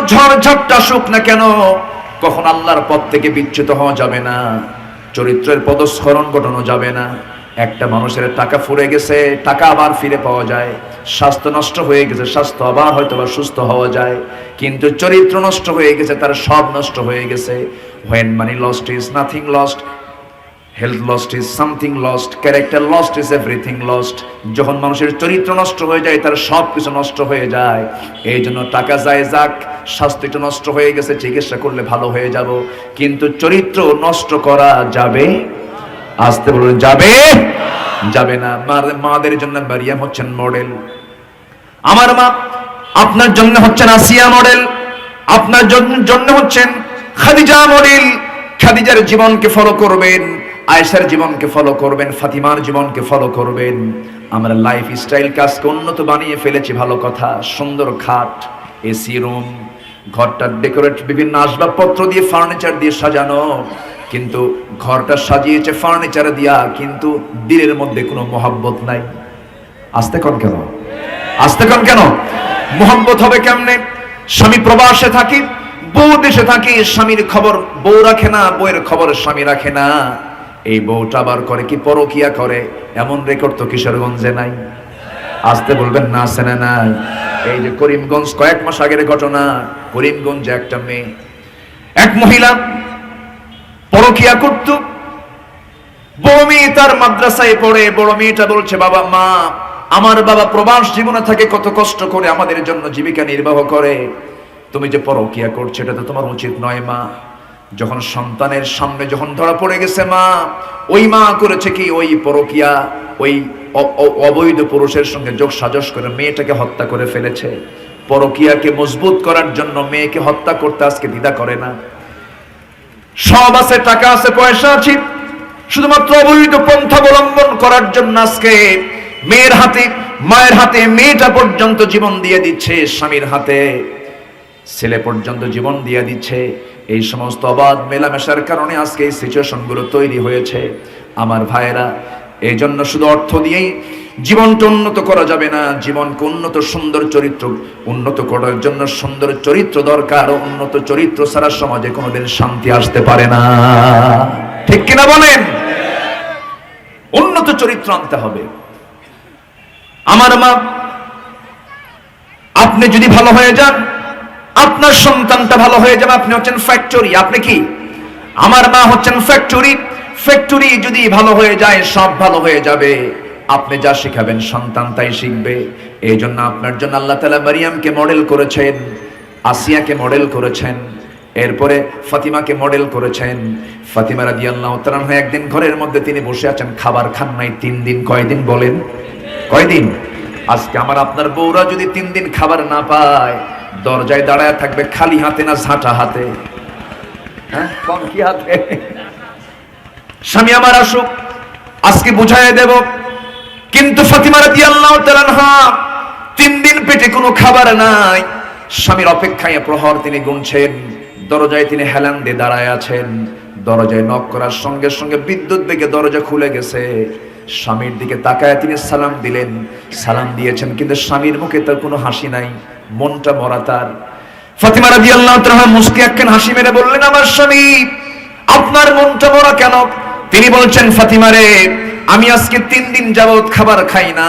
ঝড় ঝাপটা আসুক না কেন, কখন আল্লাহর পথ থেকে বিচ্যুত হওয়া যাবে না, চরিত্রের পদস্খলন ঘটানো যাবে না। একটা মানুষের টাকা ফুরে গেছে, টাকা আবার ফিরে পাওয়া যায়। স্বাস্থ্য নষ্ট হয়ে গেছে, স্বাস্থ্য আবার হয়তো বা সুস্থ হওয়া যায়। কিন্তু চরিত্র নষ্ট হয়ে গেছে, তার সব নষ্ট হয়ে গেছে। when money lost is nothing lost, health lost is something lost, character lost is everything lost. যখন মানুষের চরিত্র নষ্ট হয়ে যায়, তার সব কিছু নষ্ট হয়ে যায়। এই জন্য টাকা যায় যাক, স্বাস্থ্যটা নষ্ট হয়ে গেছে, চিকিৎসা করলে ভালো হয়ে যাব, কিন্তু চরিত্র নষ্ট করা যাবে? আসতে বলুন, যাবে? যাবে না। মাদের জন্য মারিয়াম হচ্ছেন মডেল। আমার মা আপনার জন্য হচ্ছেন আসিয়া মডেল, আপনার জন্য হচ্ছেন খাদিজা মডেল। খাদিজার জীবনকে ফলো করবেন, আয়েশার জীবনকে ফলো করবেন, ফাতিমার জীবনকে ফলো করবেন। আমরা লাইফ স্টাইল কাজকে উন্নত বানিয়ে ফেলেছি, ভালো কথা। সুন্দর খাট, এসি রুম, ঘরটা ডেকোরেট বিভিন্ন আসবাবপত্র দিয়ে, ফার্নিচার দিয়ে সাজানো, কিন্তু ঘরটা সাজিয়েছে ফার্নিচার দিয়া, কিন্তু দিলের মধ্যে কোনো মহব্বত নাই। আসতে কোন কেন? আসতে কোন কেন? মহব্বত হবে কেমনে? স্বামী প্রবাসে থাকি, বউ দেশে থাকি, স্বামীর খবর বউ রাখে না, বউয়ের খবর স্বামী রাখে না। এই বউটা আবার করে কি? পরকিয়া করে। এমন রেকর্ড তো কিশোরগঞ্জে নাই। আসতে বলবেন না, আছে না নাই? এই যে করিমগঞ্জ, কয়েক মাস আগের ঘটনা। করিমগঞ্জে একটা মেয়ে, এক মহিলা পরকিয়া করত। বড় মেয়ে তার মাদ্রাসায় পড়ে। বড় মেয়েটা বলছে, বাবা, মা, আমার বাবা প্রবাস জীবনে থাকে, কত কষ্ট করে আমাদের জন্য জীবিকা নির্বাহ করে, তুমি যে পরকিয়া করছো এটা তো তোমার উচিত নয় মা। যখন সন্তানের সামনে যখন ধরা পড়ে গেছে, মা, ওই মা করেছে কি? ওই পরকিয়া, ওই অবৈধ পুরুষের সঙ্গে যোগ সাজস করে মেয়েটাকে হত্যা করে ফেলেছে। পরকিয়াকে মজবুত করার জন্য মেয়েকে হত্যা করতে আজকে দ্বিধা করে না। সব আছে, টাকা আছে, পয়সা আছে, শুধুমাত্র অবৈধ পন্থা অবলম্বন করার জন্য আজকে মেয়ের হাতে, মায়ের হাতে মেয়েটা পর্যন্ত জীবন দিয়ে দিচ্ছে, স্বামীর হাতে ছেলে পর্যন্ত জীবন দিয়ে দিচ্ছে। এই সমস্ত অবাধ মেলামেশার কারণে আজকে এই সিচুয়েশন গুলো তৈরি হয়েছে। আমার ভাইয়েরা, এই জন্য শুধু অর্থ দিয়েই জীবনটা উন্নত করা যাবে না। জীবনকে উন্নত, সুন্দর চরিত্র উন্নত করার জন্য সুন্দর চরিত্র দরকার। উন্নত চরিত্র ছাড়া সমাজে কোনোদিন শান্তি আসতে পারে না। ঠিক কিনা বলেন? উন্নত চরিত্র আনতে হবে। আমার মা, আপনি যদি ভালো হয়ে যান, আপনার সন্তানটা ভালো হয়ে যাবে। আপনি হচ্ছেন ফ্যাক্টরি। আপনি কি? আমার মা হচ্ছেন ফ্যাক্টরি। ফ্যাক্টরি যদি ভালো হয়ে যায়, সব ভালো হয়ে যাবে। আপনি যা শিখাবেন সন্তান তাই শিখবে। এই জন্য আপনার জন্য আল্লাহ তাআলা মারিয়ামকে মডেল করেছেন, আসিয়াকে মডেল করেছেন, এরপরে ফাতিমাকে মডেল করেছেন। ফাতিমা রাদিয়াল্লাহু তাআলা একদিন ঘরের মধ্যে তিনি বসে আছেন, খাবার খান নাই 3 দিন। কয়দিন বলেন? কয়দিন? আজকে আমার আপনার বউরা যদি 3 দিন খাবার না পায়, দরজায় দাঁড়ায় থাকবে খালি হাতে না ঝাঁটা হাতে? হ্যাঁ, কোন কি হাতে? স্বামী আমার আসুক, আজকে বুঝাইয়া দেব। কিন্তু ফাতিমা রাদিয়াল্লাহু তাআলা 3 দিন পেটে কোনো খাবার নাই, স্বামীর অপেক্ষায় প্রহর তিনি গুনছেন। দরজায় তিনি হেলান দিয়ে দাঁড়ায় আছেন। দরজায় নক করার সঙ্গে সঙ্গে বিদ্যুৎ বেগে দরজা খুলে গেছে। স্বামীর দিকে তাকায় তিনি সালাম দিলেন। সালাম দিয়েছেন, কিন্তু স্বামীর মুখে তার কোনো হাসি নাই, মনটা মরা তার। ফাতিমা রাদিয়াল্লাহু তাআলা মুস্কি একখান হাসি মেরে বললেন, আমার স্বামী, আপনার মনটা মরা কেন? তিনি বলছেন, ফাতিমা রে, আমি আজকে 3 দিন যাবত খাবার খাই না,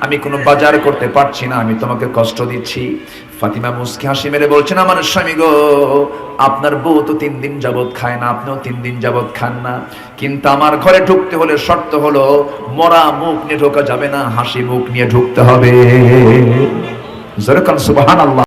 আমি কোনো বাজার করতে পারছি না, আমি তোমাকে কষ্ট দিচ্ছি। ফাতিমা মুস্কি হাসি মেরে বলছেন, আমার স্বামী গো, আপনার বউ তো 3 দিন যাবত খায় না, আপনিও 3 দিন যাবত খান না, কিন্তু আমার ঘরে ঢুকতে হলে শর্ত হলো মরা মুখ নিয়ে ঢোকা যাবে না, হাসি মুখ নিয়ে ঢুকতে হবে। জোরে কান সুবহানাল্লাহ।